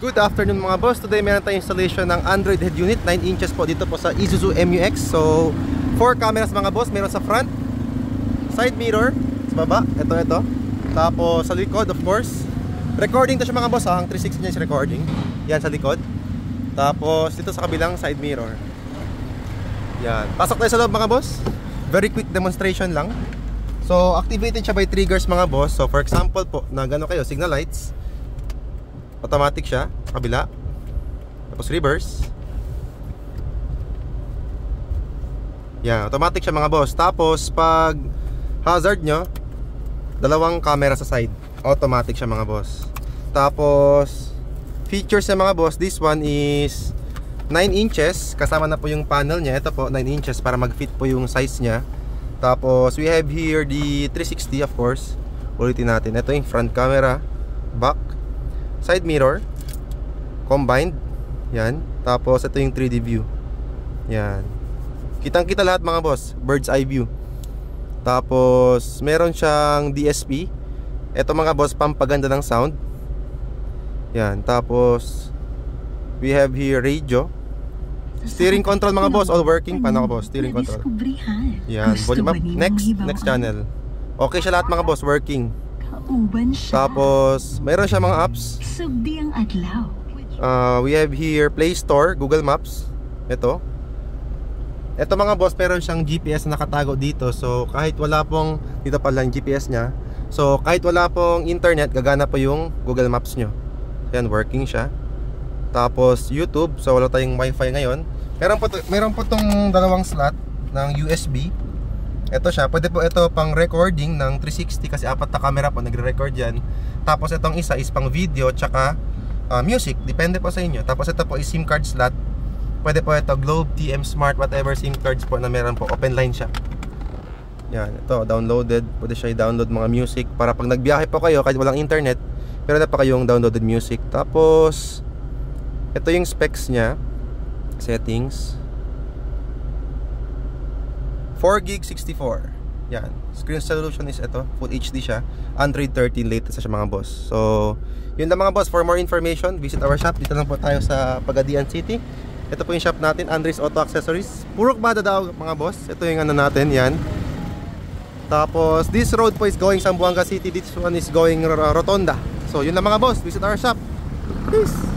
Good afternoon mga boss. Today meron tayong installation ng Android head unit 9 inches po dito po sa Isuzu MU-X. So 4 cameras mga boss. Meron sa front, side mirror, sa baba, ito. Tapos sa likod of course. Recording to siya mga boss, ang 360 niya is recording. Yan sa likod. Tapos dito sa kabilang side mirror. Yan. Pasok tayo sa loob mga boss. Very quick demonstration lang. So activated siya by triggers mga boss. So for example po, na gano kayo, signal lights, automatic siya sa kabila. Tapos reverse. Yan, automatic siya mga boss. Tapos pag hazard nyo, dalawang camera sa side, automatic siya mga boss. Tapos features niya mga boss, this one is 9 inches, kasama na po yung panel niya. Ito po 9 inches para mag-fit po yung size niya. Tapos we have here the 360 of course. Ulitin natin. Ito yung front camera, back, side mirror, combined. Yan. Tapos ito yung 3D view. Yan. Kitang-kita lahat mga boss, bird's eye view. Tapos meron siyang DSP. Ito mga boss, pampaganda ng sound. Yan. Tapos we have here radio. Steering control mga boss, all working. Paano ka boss? Steering control. Yan, volume up. Next channel. Okay siya lahat mga boss, working. Tapos mayroon siya mga apps. We have here Play Store, Google Maps. Ito mga boss, meron siyang GPS na nakatago dito. So kahit wala pong, dito pala yung GPS nya. So kahit wala pong internet, gagana po yung Google Maps nyo. Yan, working siya. Tapos YouTube, so wala tayong wifi ngayon. Meron po tong dalawang slot ng USB. Ito siya, pwede po ito pang recording ng 360 kasi 4 na camera po nagre-record yan. Tapos itong isa is pang video tsaka music, depende po sa inyo. Tapos ito po is SIM card slot. Pwede po ito Globe, TM Smart, whatever SIM cards po na meron po, open line siya. Yan, ito downloaded. Pwede siya i-download mga music para pag nagbiyahe po kayo kahit walang internet, pero na pa kayong downloaded music. Tapos ito yung specs nya, settings, 4GB 64. Yan. Screen resolution is ito, Full HD siya. Android 13 latest siya mga boss. So, yun lang mga boss. For more information, visit our shop. Dito lang po tayo sa Pagadian City. Ito po yung shop natin, Andres Auto Accessories. Purok madadaw mga boss. Ito yung ano natin, yan. Tapos, this road po is going Zamboanga City. This one is going Rotonda. So, yun lang mga boss. Visit our shop. Peace!